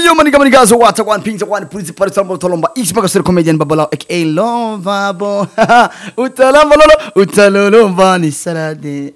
Yo mani guys, what's up? One ping, one police, parasol, tolomba. Each magasir comedian Baba Lao, aka Lovabo. Utalolomba ni salade.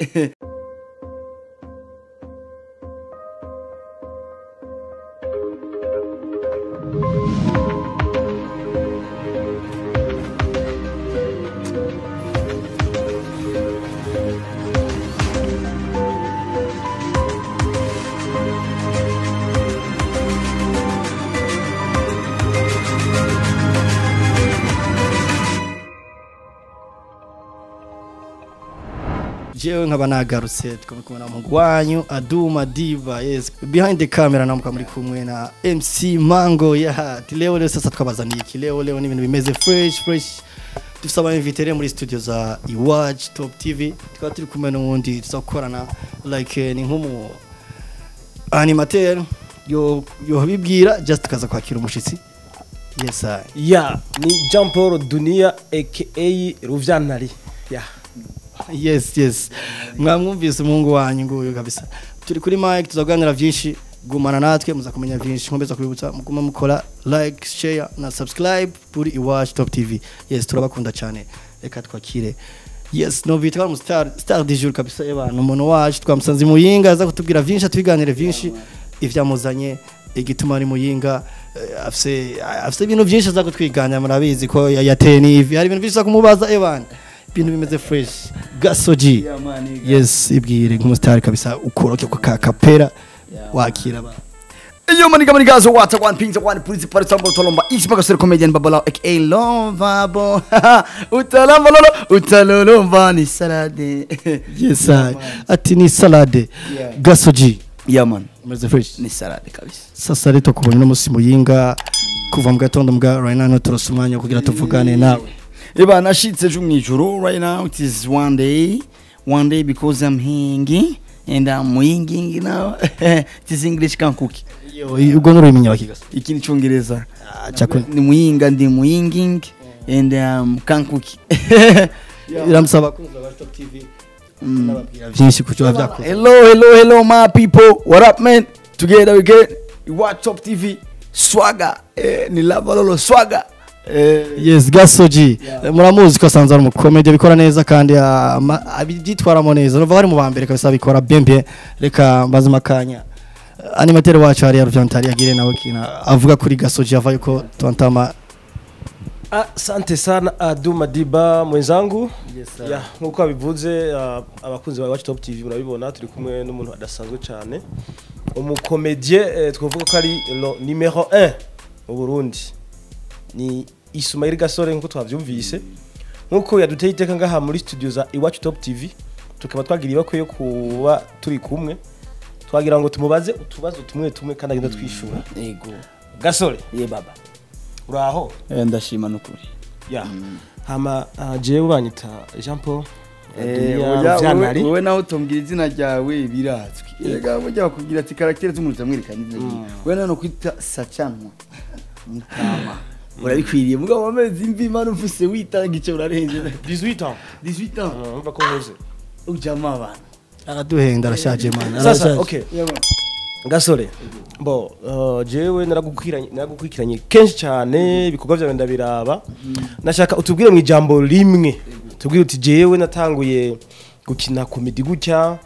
Jewe nkaba nagarutse tukumwe na mungu wanyu Aduma Diva, yes, behind the camera namuka muri kumwe na MC Mango. Leo sasa tukabazaniye iki leo ni ibintu bimeze fresh dufite abainvitere muri studio za iWatch Top TV, tukaba turi kumwe n'undi tuzakorana like ni nkumu animateur yo bibwira just kaza kwakira umushitsi. Yes ni Jean Paul Dunia aka Ruvyantari. Yes mwamwumvise mungu wanyu nguyu kabisa. Turi kuri mic tuzaganira vyinshi, gumana natwe muza kumenya vyinshi. Nkombeza kubibutsa muguma mukora like, share na subscribe kuri iWatch Top TV. Yes, turabakunda cyane, reka twakire. Yes, no vitwa mu star du jour kabisa y'abantu. Umuntu wacu twamusanze Muyinga aza kutubwira vyinshi, atubiganire vyinshi ivyamuzanye igituma ari Muyinga. Afse ibintu vyinshi aza kutwiganya, murabizi ko yateye nivi, hari ibintu vyinshi kumubaza ebana, ibintu bimeze fresh. Gasoji, yes, ibwire nk'umustar kabisa ukoroke ko kakapera wakira ba. Yo mani guys, what's up? One ping, one police, parasol, tolomba. Each magasir comedian Baba Lao, aka Lovabo. Utalolomba ni salade. Yes, ati ni salade. Gasoji. Yeah man, meze fresh ni salade kabisa. Sasa rito kubonye no musi Muyinga kuva mu gatondo mbwa right now turasumanya kugira tuvugane nawe. Eba nashitse ejo mwijoro. Right now it is one day because I'm hanging and I'm hanging now. It is English can cook. Yo ugo nuriminya wakigasa iki ni cyongereza cyako ni Muyinga ndi Muyinging and can cook. Iramsaba kuza wa Top TV nababwira vyinshi kucyo byako. Hello my people, what up man? Together we get iWatch Top TV swagger, ni lava lolo swagger. Yes, Gasoji muramuzi ko sanza mu comedy bikora neza kandi abitwaramo neza, no bari mu bambere kabisa bikora bien. Reka mbaza makanya animateur wacu hari Ruvyantari agire nawe kina avuga kuri Gasoji avaye ko twantama. Asante sana Aduma Diba mwenzangu. Nkuko abivuze abakunzi ba iWatch Top TV murabibona turi kumwe n'umuntu adasanzwe cyane, umukomedie twavuga ko ari numero 1 mu Burundi, ni Ismail Gasore nkuko twavyumvise, nkuko yaduteye iteka ngaha muri studio za iWatch Top TV. Tukaba twagiriye bakwiye kuba turi kumwe, twagira ngo tumubaze utubazo tumwe kandi agenda twishura. Yego Gasore, baba uraho? Ndashima nukuri. Hama jewe banyita Jean Paul Dunia. Wowe naho utombwira izina ryawe birazwi. Yega bujya bakubwira ati character z'umuntu zamwerekanye izina ryawe. Wowe nano kwita Sachanwa Mutama. Urabikwiriye mugabo amezi imvi manu mfise witanga ico urarenze 18 ans. Umva ko nkoze ujama abana araduhenda arashaje man. Sasa okay Gasore bo jewe naragukwiranye kenshi cyane ibikorwa byawe ndabiraba. Nashaka utubwire mu ijambo rimwe, tubwire uti jewe natanguye gukina comedy gutya,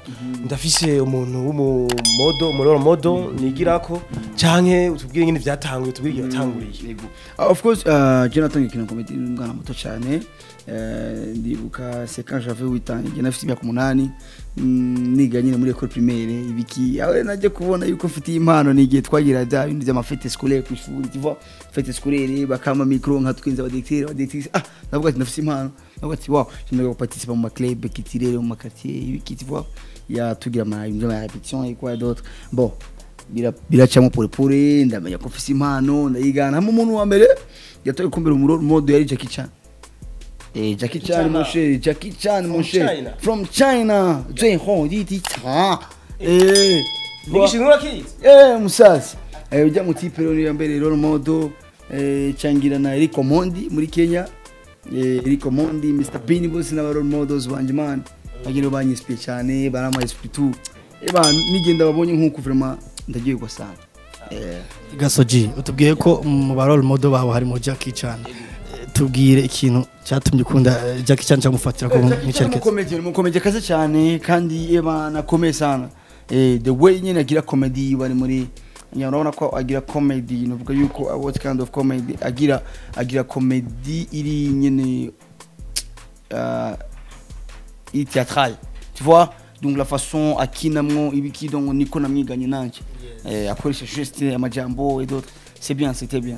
ndafise umuntu w'umumodo modo nigirako canke utubwire nyine byatanguye, tubwire yatanguriye. Of course je natangiye kina comedy n'umwana muto cyane. Ndibuka c'est quand j'avais 8 ans, je nafise imyaka 8 niga nyine muri école primaire ibiki aho naje kubona yuko mfite impano nigiye twagira da ibindi bya mafete scolaire ku ishuri, tu vois fete scolaire bakama micro nka twinze abadicteur navuga ati nafise impano, navuga ati wow je participer mu club kitirere mu quartier ibiki, tu vois ya tugira ma répétition et quoi d'autre. Bon biracamo pole ndamenya ko mfise impano ndayigana mu muntu wa mbere yatoye kumbera mode yari Jackie Chan. Jackie Chan mon cher from China. Zhen Hong Di Ta. Nigishingura kids. Musasi. Ujya mu tipe rero ya mbere rero modo changira na Rico Mondi muri Kenya. Rico Mondi, Mr. Bean bose na role models banje man. Bagiro banyispe cyane barama esprit tout. Eba nigenda babonye nkuko vraiment ndagiye gusanga. Gasoji utubwiye ko mu ba role model bawe harimo Jackie Chan tubwire ikintu cyatumye ukunda Jackie Chan cyamufatira ko nk'icyerekezo mu komedi kaze cyane kandi eba nakomeye sana the way nyine agira comedy bari muri urabona ko agira comedy nuvuga yuko what kind of comedy agira comedy iri nyine théâtrale tu vois donc la façon akinamwo ibiki donc niko namwiganye nanje akoresha juste amajambo et d'autres c'est bien c'était bien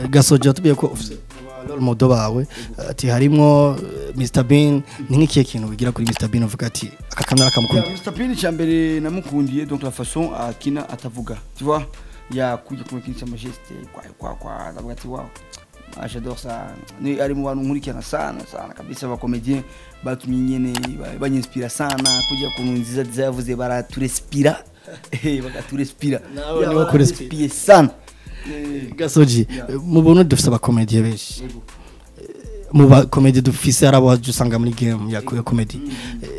Gasoji atubwiye ko role model bawe ati harimo Mr Bean ni nk'ikiye kintu wigira kuri Mr Bean uvuga ati aka kamera akamukunda Mr Bean cyambere namukundiye donc la façon akina atavuga tu vois ya kujya kumukinisha amageste kwa ndavuga ati wow j'adore ça ni ari mu bantu nkurikirana sana kabisa ba comédien batumye nyene banyinspira sana kujya kuntu nziza zavuze baraturespira bagaturespira nawe niwe kurespira sana Gasoji mu buntu dufise aba comédien benshi mu ba comédie dufise arabo usanga muri game ya comedy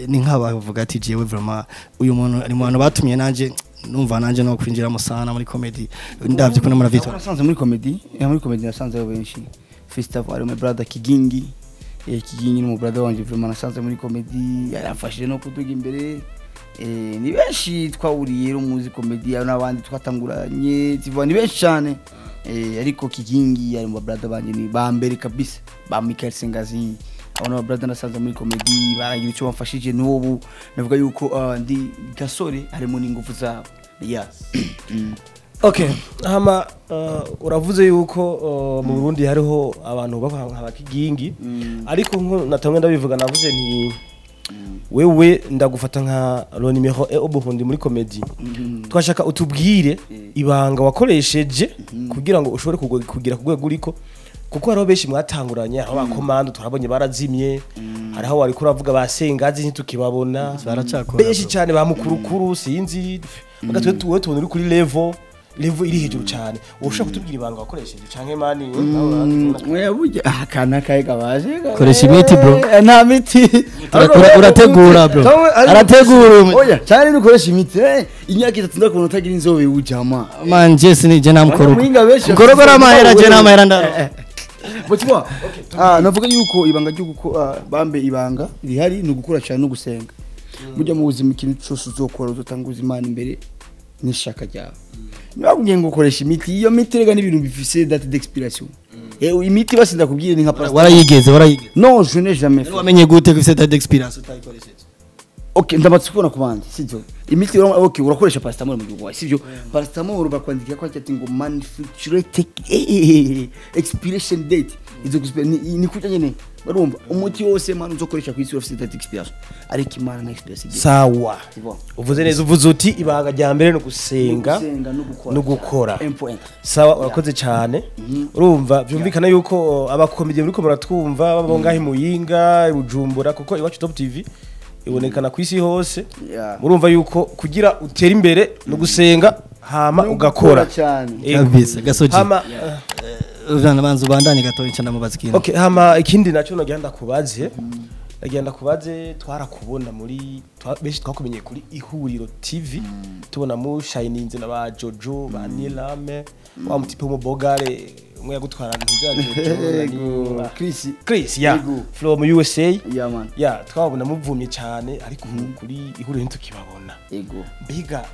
ni nk'abavuga ati jewe vraiment uyu muntu ari mu bantu batumye nanje numva nanje no kwinjiramo sana muri comedy ndavye ko namara Victor nasanze muri comedy nasanze benshi festival ari my brother Kigingi Kigingi mu brother wanje vraiment nasanze muri comedy yarafashije no kuduga imbere ni benshi twawuriye muzi comedy n'abandi twatanguranye tivwa ni benshi cyane ariko Kigingi ari mu brother banje ni bambere kabisa ba Michael Sengazi abana brother nasanze muri comedy baragira icyo bamfashije n'ubu navuga yuko ndi gasore harimo n'ingufu zabo yes okay hama uravuze yuko mu Burundi hariho abantu bava Kigingi ariko natamwe ndabivuga navuze nti wewe ndagufata nka lo numero obuhundi muri comedy twashaka utubwire ibanga wakoresheje kugira ngo ushobore kugira kugwego uriko kuko hariho benshi mwatanguranye aho bakomando turabonye barazimye hariho wari kuravuga basengazi ntitukibabona baracakora benshi cyane ba mukurukuru sinzi bagatwe tuwe tubona uri kuri level iri hejuru cyane ushaka kutubwira ibanga wakoresheje canke mani mwe burya akana kaye gabaje koresha imiti bro nta miti urategura bro arategura oya cyane bikoresha imiti imyaka 3 ndakubona utagira inzobe ujama manje sinije namukoro korogora amahera je namahera ndaro botwa navuga yuko ibanga ry'uko bambe ibanga rihari no gukora cyane no gusenga burya mu buzima ikintu cyose uzokora uzotanguza Imana imbere nishaka ryawe nabwiye ngo ukoresha imiti iyo miti rega n'ibintu bifise date d'expiration imiti basinda kubwira ni nka pasta warayigeze non je n'ai jamais fait wamenye gute ko date d'expiration utayikoresheje okay ndabatsukona kubandi sivyo imiti okay urakoresha paracetamol mu gihugu sivyo paracetamol bakwandika ko ati ngo manufactured expiration date izo ni kuja nyene barumva umuti wose manu uzokoresha kwisi ufite date expiration ariko imana na expiration sawa uvuze neza uvuze uti ibanga rya mbere no gusenga no gukora sawa urakoze cyane urumva byumvikana yuko abakomediye muri ko muratwumva babongahe muyinga ibujumbura kuko iwacu Top TV ibonekana kwisi hose urumva yuko kugira utera imbere no gusenga hama ugakora kabisa Gasoji hama ujana banzu bandanye gatoyi cyane mubaza ikintu okay hama ikindi naco no genda kubaze twarakubona muri benshi twakumenye kuri ihuriro TV tubona mu shininze na ba Jojo ba Nilame wa mutipe mu bogare umwe yagutwara Jojo Chris ya from USA ya man ya twabona muvumye cyane ariko kuri ihuriro ntukibabona ego biga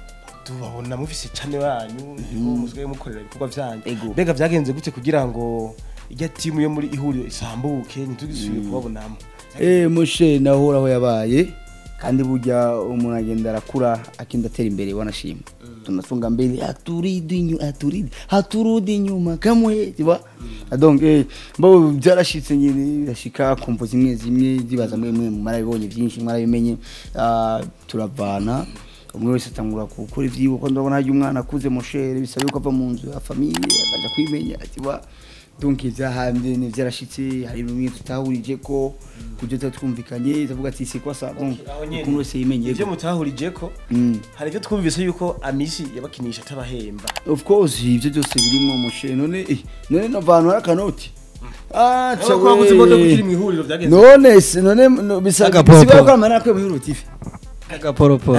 tubabona mufise cyane banyu muswe mukorera ibikorwa byanyu bega byagenze gute kugira ngo ijya timu yo muri ihuriro isambuke ntitugisubiye kubabonamo mushe naho aho yabaye kandi burya umuntu agenda arakura akindatera imbere wanashima tunasonga mbele haturudi nyuma kamwe tiba donc bo byarashitse nyine birashika kompo zimwe zibaza mwe mu marabibonye byinshi mwarabimenye turavana umwe wese atangura gukora ivyibo ko ndabona haje umwana akuze mushere bisaba yuko ava mu nzu ya famille akaja kwimenya atiba donc izahamye ne byarashitse hari bimwe tutahurije ko kujya twumvikanye izavuga ati c'est quoi ça donc umuntu wese yimenye ivyo mutahurije ko hari ivyo twumvise yuko amisi yabakinisha tabahemba of course ivyo byose birimo mushere none navantu arakanoti cyawe kugira mu ihuriro byagenze none bisaga ko amara ko mu ihuriro TV agaporoporo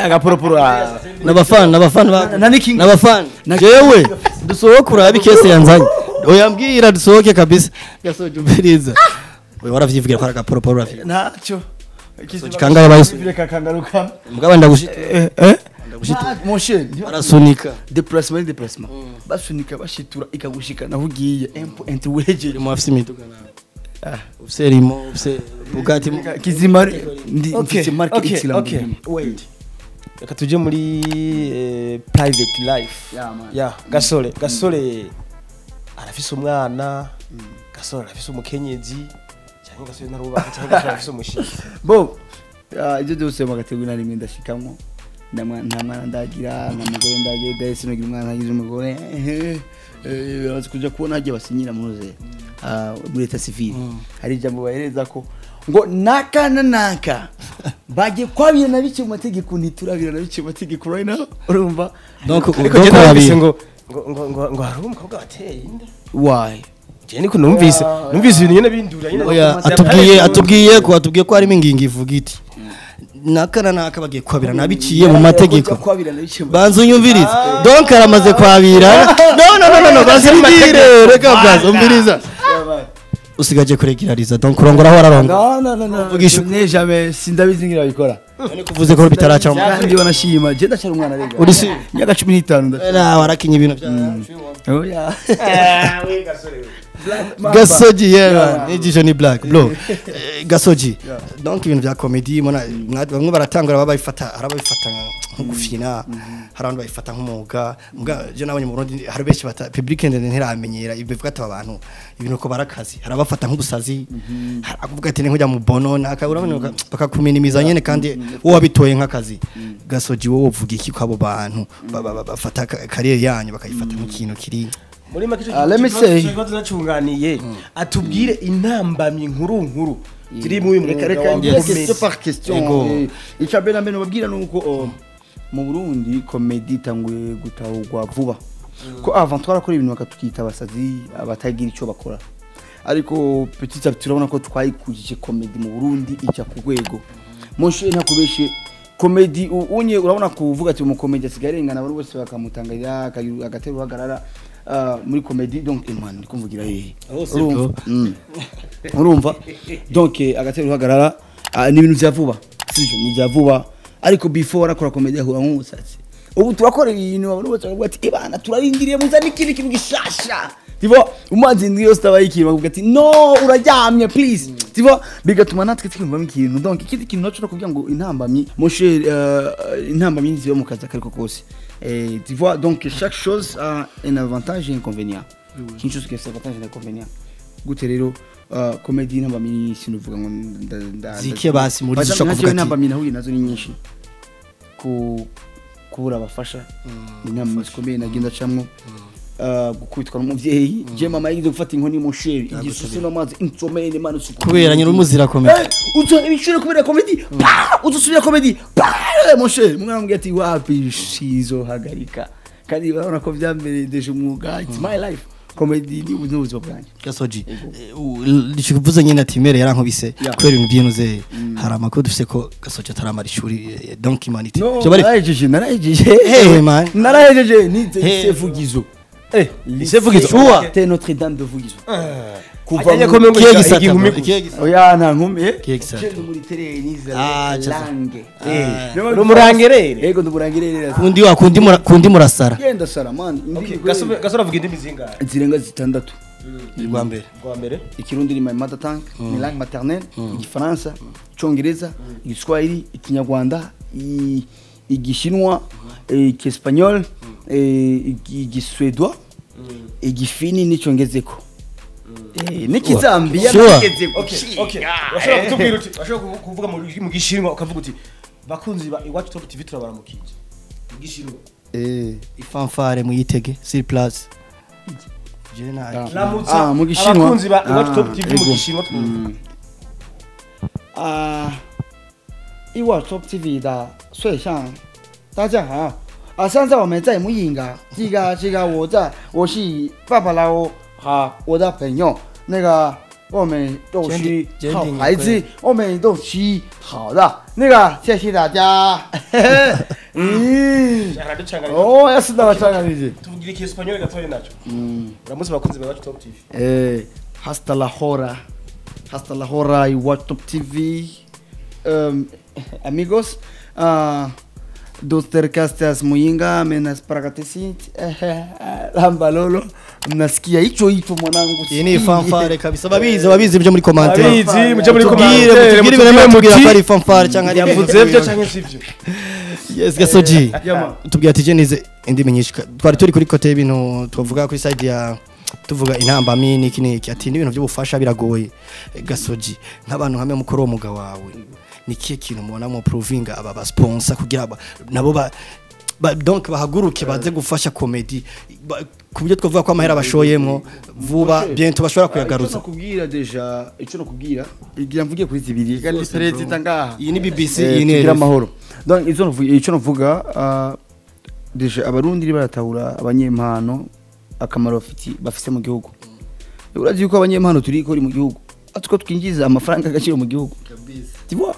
agaporoporo n'abafana jewe dusohoke urabe ikese yanzanye oyambwira dusohoke kabisa gasoje umbiriza we waravyivugira ko ari agaporoporo urafite ntacyo kanga yabaye kangaruka mugaba ndagushita mon cher arasunika déplacement basunika bashitura ikagushika naho ugiye enti wegere mu afise imiduga nawe userimo use Bugatti kizima ndi mfite market okay, okay. Wait. Reka tuje muri private life. Yeah, gasore arafise umwana, gasore arafise umukenyezi, cyangwa gasore narubaka cyangwa gasore arafise umushiki. Bo, ibyo byose magategura rimwe ndashikamwe. Nta mwana ndagira, nta mugore ndagira, dahise no gira umwana agize umugore. Bazi kuja kubona hagiye basinyira muze. Muri leta civile. Hari ijambo bahereza ko ngo naka bagiye kwabira na bice mu mategeko ntiturabira na bice mu mategeko right now urumva donc kwabira ngo hari umukobwa wateye inda why je niko numvise ibintu nyene bindura nyene oya atubwiye ko harimo ingingo ivuga iti naka bagiye kwabira nabiciye mu mategeko banzu nyumviriza donc aramaze kwabira no bazirigire reka bwazo umviriza usigaje kuregirariza donc kurongora aho araronga no vugisha ne jamais sindabizi ngira bikora none kuvuze ko bitaraca mu kandi wanashima je ndacyari umwana rega uri si myaka 15 na warakinye ibintu bya oya we gasore gasoji ijisho ni black bro gasoji donc ibintu bya comedy mona bamwe baratangura babifata arabifata nko gufina harandi bayifata nk'umuga mbwa je nabonye mu Burundi hari benshi bata public ndende ntiramenyera ibivuga ati abantu ibintu ko barakazi harabafata nk'ubusazi akuvuga ati nkujya mu bono nakabura bakakuminimiza nyene kandi wo wabitoye nk'akazi gasoji wo uvuga iki kwabo bantu bafata career yanyu bakayifata nk'ikintu kiri muri makicho let me say zacunganiye atubwire intambamye nkuru ziri mu question par question icabena mbeno babwira nuko mu Burundi comedy tanguye gutahurwa vuba ko avant twarakora ibintu bakatukita abasazi abatagira ico bakora ariko petit à petit urabona ko twayikujije comedy mu Burundi icya ku rwego monshe ntakubeshe comedy unye urabona kuvuga ati mu comedy asigarengana abantu bose bakamutangarira agatera uhagarara muri comedy donc man kumvugira hehe urumva donc agatera uhagarara ni ibintu bya vuba sije ni bya vuba ariko before akora comedy ahura nk'umusatsi ubu turakora ibintu abantu bose bavuga ati ibana turarindiriye muzani kintu gishasha tivo umazi ndiyo stabayikira bavuga ati no uraryamye please tivo bigatuma natwe twumva ikintu donc ikindi kintu naco nakubwira ngo intambamye moshe intambamye ziba mu kazi akariko kose tu vois donc chaque chose a un avantage et un inconvénient une chose qui est avantage et inconvénient gute rero comedy intambamye sinuvuga ngo zikiye basi muri zisho kuvuga ati intambamye nahuye nazo ni nyinshi kubura abafasha intambamye zikomeye nagenda camwo gukubitwa n'umuvyeyi je mama yigize gufata inkoni mu sheri igisusu n'amazi insomene manu kubera nyine umuzira comedy uzo ibicure kubera comedy uzusubira comedy mon sheri mwana mbwiye ati wapi shizo hagarika kandi barona ko byambere deje umwuga it's my life comedy ni ubuzima bwanjye gasoji ndikuvuze nyine ati mere yarankubise kubera ibintu byinuze hari amakuru dufise ko gasoji ataramara ishuri donc humanity je bari narahejeje hey man narahejeje ni sevugizo sevugizo te Notre Dame de Vugizo kuva mu kiye oya nta nkumi kiye muri terenize lange numurangerere yego numurangerere kundi murasara yenda sara man gasora vuga indimi zingahe zirenga 6 rwa mbere ikirundi ni my mother tongue ni langue maternelle igifaransa icyongereza igiswahili ikinyarwanda igishinwa ikiespanyol igiswedwa igifini n'icyongezeko nikizambia nigezeko okay washobora kutubwira uti washobora kuvuga mu gishinwa ukavuga uti bakunzi ba iwacu top tv turabaramukije mu gishinwa ifanfare muyitege sur place mu gishinwa abakunzi ba iwacu top tv mu gishinwa iwacu top tv da 所以像大家好现在我们在木营这个我是爸爸老我的朋友那个我们都是好孩子，我们都是好的。那个，谢谢大家。哦，要是那么唱个日子。tuvugira iki Espanyol gatoya naco. Uramutse bakunze ba Top TV. Hasta la hora, you watch Top TV. Amigos, dos tercastas muyinga menas pragatesit lambalolo mnasikia hicho mwanangu ni fanfare kabisa babizi byo muri commentaire babizi muje muri commentaire mutubwire ko ari fanfare cyangwa ari yavuze byo cyangwa sivyo. Yes gasoji tubwira ati jenize indimi nyinshi twari turi kuri kote y'ibintu tuvuga kuri side ya tuvuga intambamyi niki ati n'ibintu byo bufasha biragoye gasoji nk'abantu hamwe mukoro umugabo wawe nikiye kintu mubona mu provinga aba ba sponsor kugira nabo donc bahaguruke baze gufasha comedy kubyo twavuga ko amahera bashoyemo vuba bientôt bashobora kuyagaruza kubwira deja ico no kubwira igira mvugiye kuri zibiri kandi president ngaha iyi ni BBC iyi ni amahoro donc ico no vuga deja abarundi baratahura abanyempano akamaro bafise mu gihugu urazi yuko abanyempano turi ko mu gihugu atiko twinjiza amafaranga agaciro mu gihugu tibwa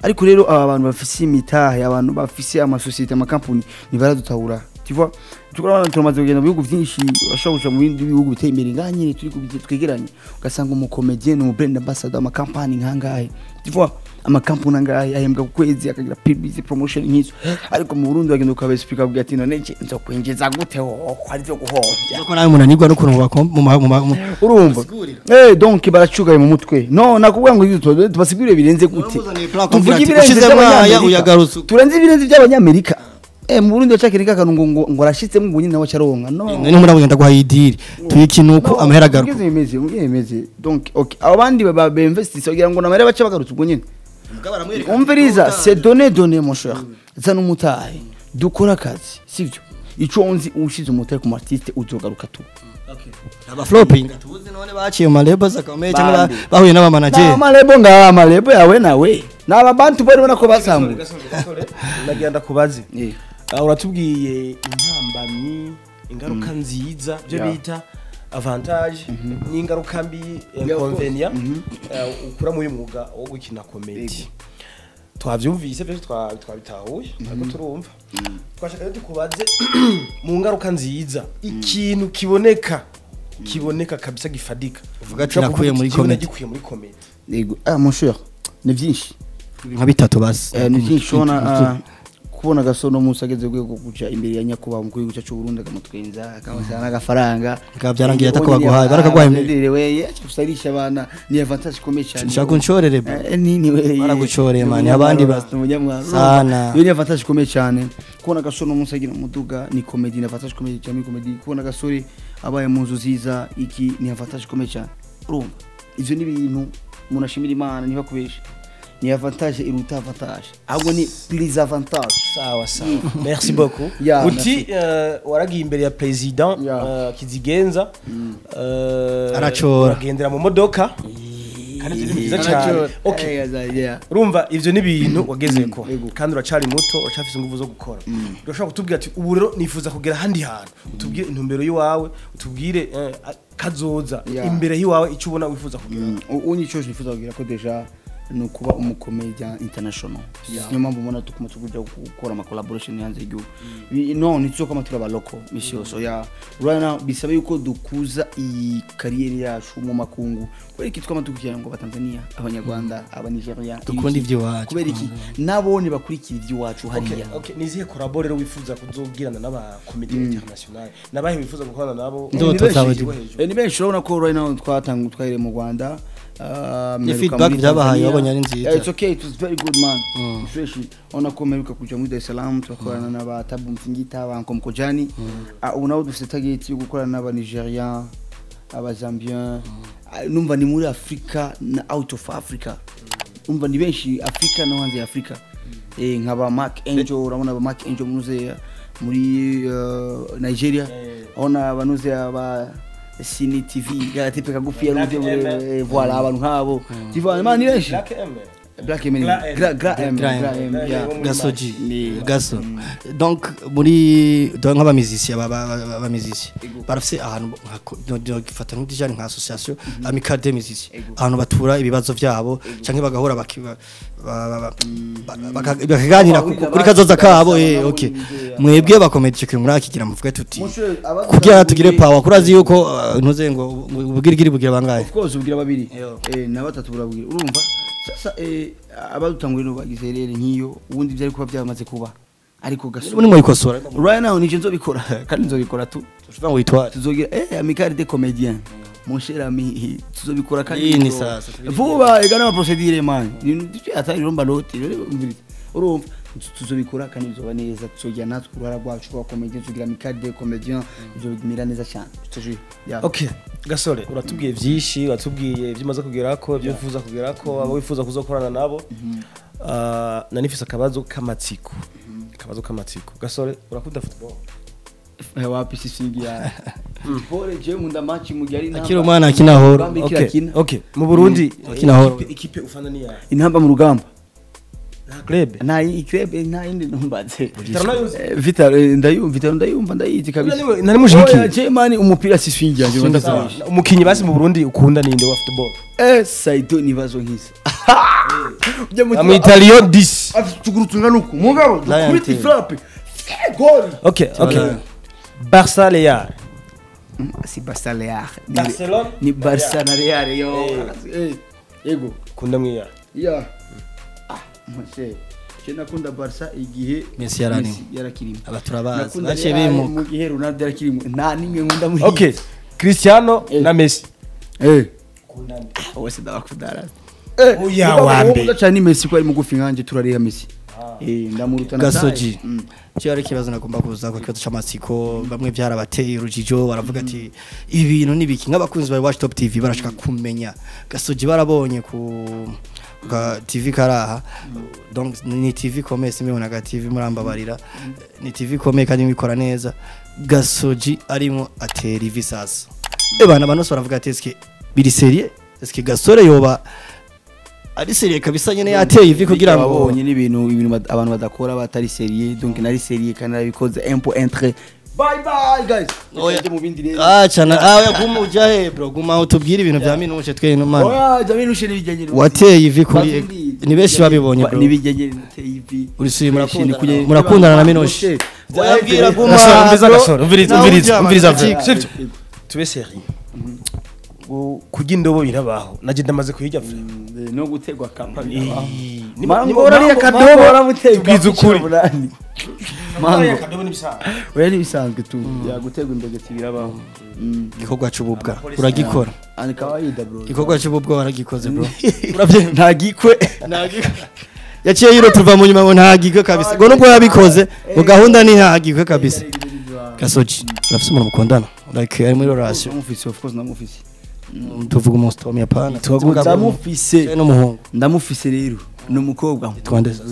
ariko rero abantu bafise imitahe abantu bafise amasosiyete amakampuni nibaradutahura tibwa tukora tumaze kugenda mu bihugu byinshi bashobora mu bindi bihugu biteye imbere nganye turi twegeranye ugasanga umukomedian no brand ambassador amakampani nkangahe tibwa amakampuni angahe ahembwa ku kwezi akagira publicity promotion nk'izo ariko mu Burundi bagenda ukabespeak avuga ati none nje nzo kwinjiza gute ho ari byo guhonja ko nawe munanirwa no kuntu urumva donc baracugaye mu mutwe no nakubwira ngo izo tubasigurire birenze gute tuvuga ibirenze by'abanya uyagarutse turenze ibirenze by'abanyamerika mu Burundi bacakirika kanungo ngo arashitse mu bunyine nawe caronka no ni muri abagenda kwa idiri tuyikinuko amahera garuka mugeze donc okay abandi baba investisse kugira ngo namare bace bagarutse ubwo nyine umviriza c'est donner mon cher zana umutahe dukora akazi sivyo ico unzi ushize umutahe ku artiste uzogaruka tu aba flopping tuzi none baciye mu malebo zakomeye cyangwa bahuye n'aba manager malebo yawe nawe n'aba bantu bari bona ko basambu ndagenda kubazi uratubwiye intambamyi ingaruka nziza byo bita avantage n'ingaruka mbi inconvénient ukura muri mwuga wo gukina comedy twavyumvise byo twabitahuye ariko turumva twashaka rero tukubaze mu ngaruka nziza ikintu kiboneka kabisa gifadika uvuga ati nakuye muri comedy yego mon cher ni vyinshi nka bitatu basi ni vyinshi shona kubona gasono musageze gwe kuguca imbere ya nyakuba mu kwiguca cyo Burundi akamutwenza akamuzana n'agafaranga byarangiye atakabaguhaye barakaguhaye mbere weye cyusarisha abana ni avantage komeye cyane nshaka unshorere ni weye baragucoreye man abandi sana ni avantage komeye cyane kubona gasono musagira umuduga ni comedy na avantage komeye cyane comedy kubona gasore abaye muzu ziza iki ni avantage komeye cyane urumva ivyo ni ibintu munashimira Imana niba kubesha ni avantage iruta avantage ahubwo ni plus avantage sawa merci beaucoup uti waragiye imbere ya president kizigenza aracora agendera mu modoka kandi byiza cyane okay urumva ivyo ni bintu wagezeko kandi uracari muto uracafise ingufu zo gukora urashobora kutubwira ati ubu rero nifuza kugera handi hantu utubwire intumbero yiwawe utubwire kazoza imbere yiwawe icyo ubona wifuza kugera unyico nifuza kugira ko deja no kuba umukomedian international nyuma mbona tukuma tukuja gukora ama collaboration yanze igihugu no nitso kama turaba local missioso ya right now bisabe yuko dukuza i career yacu mu makungu kwereka twama tukujya ngo Tanzania abanyarwanda abanigeria dukunda ivyo wacu kuberiki nabone bakurikira ivyo wacu hariya okay nizihe collaboration wifuza kuzogirana n'aba comedian international nabahe wifuza gukorana nabo ni benshi urabona ko right now twahire mu Rwanda feedback byabahaye babonye ari nziza it's okay it was very good man fresh ona komeruka kuja muri Dar es Salaam twakorana n'aba Tabu Mfingita abanko mukojani unawo dufite target yo gukorana n'aba Nigerian aba Zambian numva ni muri Africa na out of Africa umva ni benshi Africa no hanze Africa nkaba Mark Angel urabona aba Mark Angel muze muri Nigeria ona abanuze aba Cine TV gatipe kagufi ya rudio voilà abantu nkabo tivana mani benshi Black M gasoji gaso donc muri donc nk'abamizisi barafise ahantu gifata nk'udijani nka association amicale des musiciens ahantu batura ibibazo vyabo canke bagahora bakaganira kuri kazoza kabo okay mwebwe bakomedije kuri muri akigira muvuga tuti kugira tugire power kurazi yuko ntuze ngo ubugirigiri bugira bangaye of course ubugira babiri na batatu burabugira urumva sasa abadutangurira bagize rero nkiyo ubundi byari kuba byamaze kuba ariko gasore ubu ni mwikosora right now nije nzobikora kandi nzobikora tu tuvuga ngo witware tuzogira amicale des comédiens mon cher ami tuzobikora kandi ni sasa vuba egana ama procedure man atari romba note urumva tuzobikora kandi bizoba neza tuzogira natwe kurara rwacu kwa comédien tuzogira amicale des comédiens bizobimira neza cyane tuzogira okay gasore uratubwiye vyinshi watubwiye byimaze kugera ko byo wifuza kugera ko abo wifuza kuzokorana nabo nanifisa akabazo kamatsiko gasore urakunda football wapi sisingi ya football je munda match mu yari namba akiri umwana akinahoro okay mu Burundi akinahoro ikipe ufana ni ya intamba mu rugamba club na club na indi numbaze Vital ndayumva ndayizi kabisa nari mujiki je mani umupira sisingi yaje umukinyi basi mu Burundi ukunda ninde wa football Saido nibazo nkisi mu Italio 10 afitugurutsunga nuko mugabo kuri frappe goal okay Barça Real si Barça Real Barcelona ni Barça na Real yo ego kunda mwiya mose cyena kunda Barça igihe Messi yarakirimo abaturabazi bace bimu mu gihe Ronaldo yarakirimo nta nimwe nkunda muri okay Cristiano na Messi kundana wese ndabakudara oya wambe cyane Messi ko ari mugufi nkanje turariha Messi ndamurutana gasoji cyo ari kibazo nagomba kuza ko kibazo cy'amatsiko bamwe byarabateye urujijo baravuga ati ibintu nibiki nk'abakunzi ba Watch Top TV barashaka kumenya gasoji barabonye ku TV karaha donc ni TV commerce mibona ga TV murambabarira ni TV commerce kandi bikora neza gasoji arimo atera ivisasa ebana banosora baravuga ati eske biri serie eske gasore yoba ari serie kabisa nyene yateye ivi kugira ngo babonye n'ibintu abantu badakora batari serie donc nari serie kandi nabikoze impo entre bye guys oya mu bindi rero cyana yagumu he bro guma utubwira ibintu bya Minouche twe no man oya bya Minouche nibijyanye wateye ivi kuri ni benshi babibonye bro nibijyanye nateye ivi uri murakundana na Minouche oyabwira guma umviriza tube serie kugira indobo birabaho naje ndamaze kuyijya no gutegwa kampani mango urariya kadobo waramutega bwiza ukuri mango kadobo ni bisanzwe tu yagutegwa imbegeti birabaho igikorwa cy'ububwa uragikora ani kawaida bro igikorwa cy'ububwa waragikoze bro uravye ntagikwe yaciye yiro tuva mu nyuma ngo ntagikwe kabisa ngo nubwo yabikoze ngo gahunda ni ntagikwe kabisa gasoji urafise umuntu mukundana like ari muri relation of course namufise tuvuga umusitomi yapana ndamufise n'umuhungu ndamufise rero n'umukobwa twandeze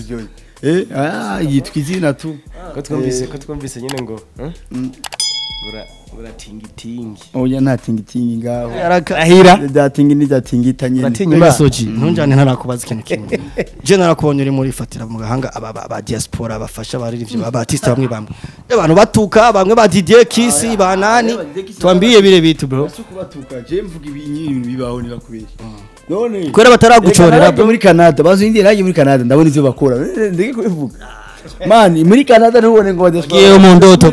yitwa izina tu ko twumvise nyine ngo uratingitingi oya ntatingitingi ngaho yarakahira datingi nidatingita nyine uratinya gasoji ntunjane ntarakubaza ikintu kimwe je narakubonye uri muri fatira mu gahanga aba diaspora bafasha barivyo aba artiste bamwe abantu batuka bamwe ba Didier Kisi banani twambiye bire bitu bro kubatuka je mvuga ibintu bibaho nibakubera none kwera bataragucorera bro muri Canada bazindi naje muri Canada ndabona ivyo bakora ndege kubivuga man muri Canada ntubone ngo bagiye mu ndoto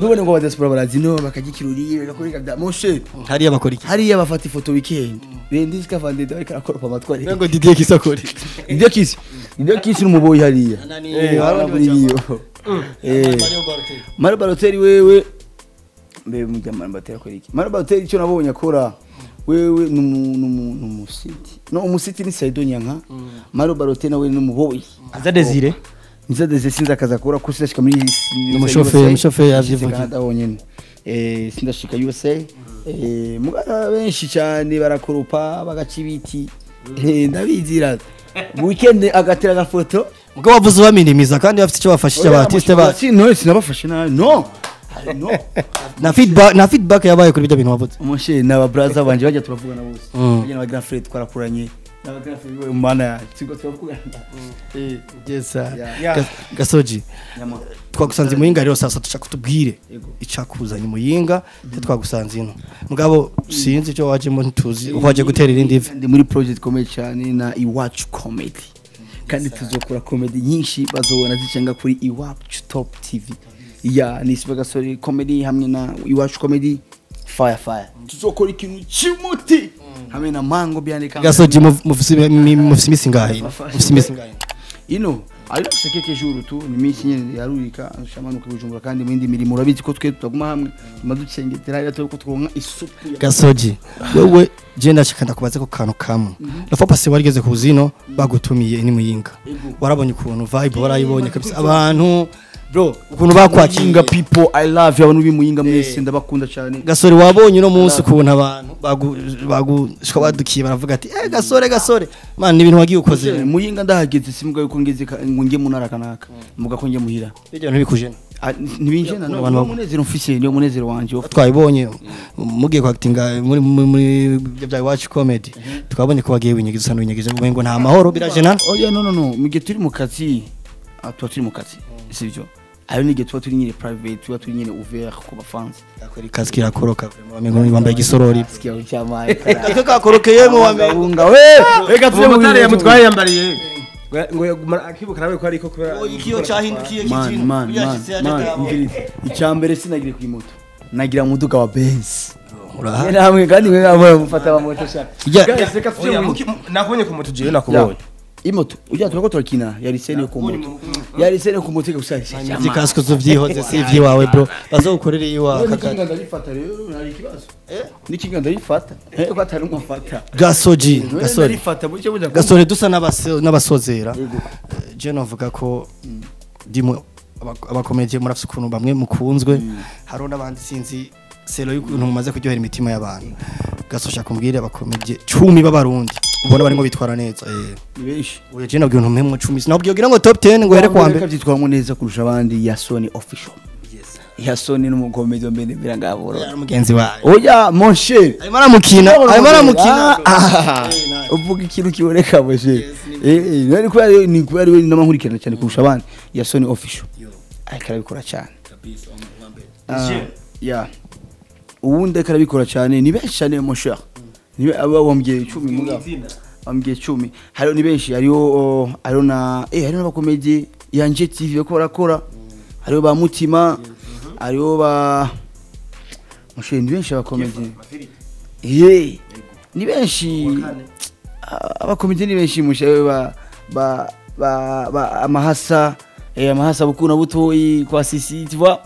nubone ngo badespora barazino bakagikiruriye bakora kabya moshe hariya bakora iki hariya bafata ifoto weekend bendisika vandede ariko akora amatwari ngo Didier Kisi akora Didier Kisi n'umuboyi hariya Mario Balotelli wewe mbe mujya Mario Balotelli akora iki Mario Balotelli cyo nabonye akora wewe numusiti no umusiti ni Saido Nyanka Mario Balotelli nawe n'umuboyi aza Desire nzadeze sinza kaza kora kusashika muri umushoferi yavyivuga Canada wonyene sindashika USA mugara benshi cyane barakoropa bagacibiti ndabizira weekend agatera gafoto mugabo bavuze baminimiza kandi bafite icyo bafashije aba artiste ba no sinabafashe no na feedback yabaye kuri byo bintu wavuze umushe n'aba brother banje bajya turavugana bose bajya na grand frère twarakuranye n'abagrafe biwe mana tigo twavuga yes gasoji twagusanze muyinga rero sasa tuca kutubwire icakuzanye muyinga twagusanze ino mugabo sinzi cyo wajemo ntuzi uhaje gutera irindi ivi ndi muri project komeye cyane na iwacu comedy kandi tuzokora comedy nyinshi bazobona zicenga kuri iwacu top tv ni gasore comedy hamwe na iwacu comedy fire tuzokora ikintu cy'umuti hamwe na mango byandika gasoji mufise imisi ngahe ino ariko sekeke juru tu ni minsi nyene yarurika shamanuka bujumbura kandi mu indi mirimo urabizi ko twe tutaguma hamwe maducengetera rero ko twonka isupu gasoji wewe je ndashikanda kubaze ko kantu kamwe nafa pase warigeze kuzino bagutumiye ni muyinga warabonye ukuntu vibe warayibonye kabisa abantu bro ukuntu bakwakinga people I love you abantu bimuyinga mwese ndabakunda cyane gasore wabonye no munsi ukuntu abantu bagushika badukiye baravuga ati gasore man ni ibintu wagiye ukoze muyinga ndahageze simuga yuko ngeze ngo nge munara kanaka muga ko nge muhira bijya ntibikujena ntibinjena no abantu munezero mfise niyo munezero wanje twayibonye mugiye kwactinga muri bya watch comedy twabonye ko wagiye winyigiza sano winyigiza ngo nta mahoro birajena oya no mugiye turi mu kazi turi mu kazi sivyo ayo nige tuba turi nyine private tuba turi nyine ouvert ku bafans akora kazi kirakoroka vraiment bambaye gisorori sikiyo cyamaye kaka kakorokeye mu wamenga we reka tuye mutare yamutwaye yambariye ngo akibuka nawe ko ariko kubera ikiyo cyahindukiye kintu man icyambere sinagire ku moto nagira muduga wa Benz urahari hamwe kandi mwe mufata ba moto shaka nakubonye ku moto je nakubonye imoto ujya turako turakina yarisene ku moto gusasha zikasko zovyihoze sivyi wawe bro bazogukorere iwa kaka ndabifata rero nari kibazo nikinga ndabifata ko atari umufata gasoji gasore dusa n'abasozera je novuga ko ndimo abakomedie murafise ukuntu bamwe mukunzwe haro n'abandi sinzi selo y'ukuntu mumaze kuryohera imitima y'abantu gasosha kumbwire abakomedie 10 b'abarundi ubona barimo bitwara neza benshi uye je nabwiye ntumwe mu 10 sinabwiye gira ngo top 10 ngo here kwa mbere kavyitwamo neza kurusha abandi Yasoni official Yasoni n'umukomedie mbene birangaboro mugenzi wawe oya mon cher ayimara mukina uvuga ikintu kiboneka boje ni kubera we n'amankurikirana cyane kurusha abandi Yasoni official akarabikora cyane uwundi karabikora cyane ni benshi cyane mon cher nibe abambye 10 mugabo bambye 10 hariyo ni benshi hariyo na n'abakomedie yanje TV bako barakora hariyo ba mutima hariyo ba mushe ni benshi abakomedie ni benshi abakomedie ni benshi mushe ba amahasa bukuna butoyi kwa sisi tu vois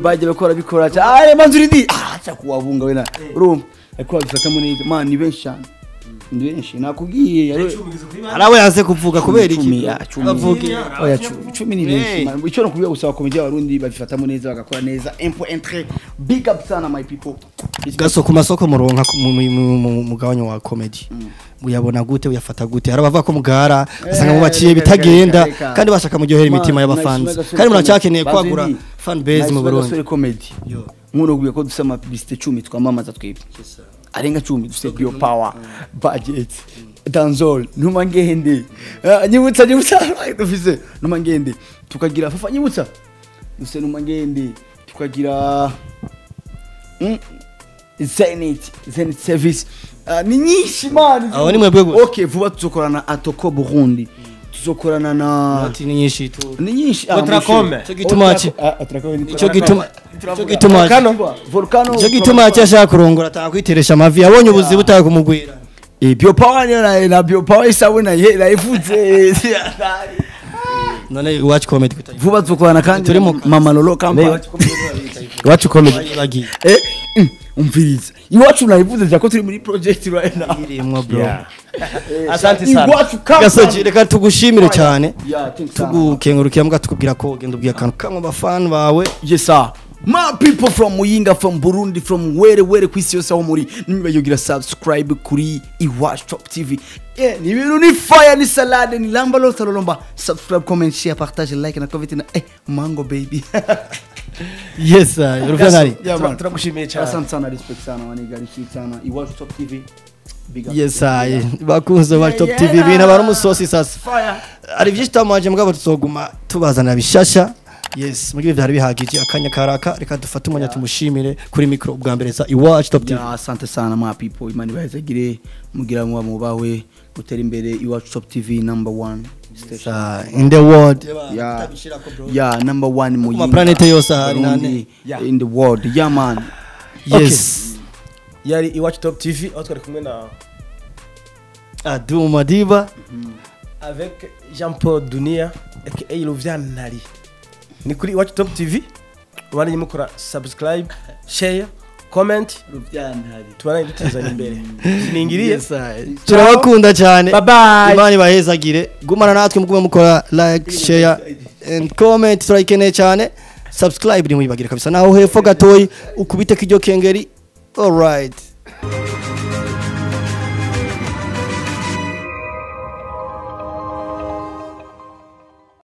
baje bakora bikora cyane manzuridi acha kuwabunga wena urumva ariko bifata muneza man ni benshi cyane benshi nakubwiye arawe yaze kuvuga kubera iki avuge oya 10 ni benshi man icyo nakubwiye gusaba komedie abarundi babifata muneza bagakora neza entre big up sana my people gaso ku masoko muronka mu mugabanyo wa comedy uyabona gute uyafata gute harabava ko mugara asanga mu baciye bitagenda kandi bashaka muryohera imitima y'abafans kandi muracyakeneye kwagura fan base mu Burundi gasore comedy nkuno guye ko dusama publicité 10 twamamaza twebwe arenga 10 dufite bio power budget danzol numa ngende nyibutsa dufise numa ngende tukagira fafa nyibutsa dufise numa ngende tukagira Zenith service ni nyinshi man aho ni mwebwe gusa okay vuba tuzokorana atoko Burundi tuzokorana na ati ni nyinshi tu ni nyinshi cyo gituma cyo gituma cyashaka kurongora atakwiteresha amavi yabonye ubuzi butaye kumugwira bio power na bio power isabona yaivuze none watch comedy vuba tuzokorana kandi turi mama lolo kamba watch comedy bagiye umviriza iwacu nayivuze cyako turi muri project right now irimo bro asante sana iwacu kamba gasoje reka tugushimire cyane tugukengurukira mbwa tukubwira ko ugenda ubwiye akantu kamwe abafan bawe yes sir my people from Muyinga from Burundi from where kwisi yose aho muri nibayogira subscribe kuri iwacu top tv ni ibintu ni fire ni salade ni lamba lo salomba subscribe comment share partage like na comment na mango baby yes sir turagushimiye cyane asante sana respect sana wanigarishi sana iwacu top tv Yes I bakunze ba Top TV bina bari umusosi sasa ari byinshi tamaje mugabo tuzoguma tubazana bishasha. Yes mugihe byari bihagije akanya karaka reka dufate umwanya tumushimire kuri micro bwa mbere za iwacu Top TV. Asante sana ma people imani bahezagire mugira mwa mubawe gutera imbere iwacu Top TV number 1 station in the world. Yeah number 1 mu ma planet yose hari nane in the world. Yeah man. Yes yari iwacu Top TV aho twari kumwe na Adu Madiba avec Jean-Paul Dunia aka Louvianari. Ni kuri iwacu Top TV ubane mukora subscribe share comment Louvianari tubane dutezanya imbere siningiriye turabakunda cyane. Bye bye. Imana bahezagire gumana natwe mugume mukora like share and comment turayikeneye cyane. Subscribe ni muyibagire kabisa naho hepfo gatoyi ukubite kijyo kengeri. All right.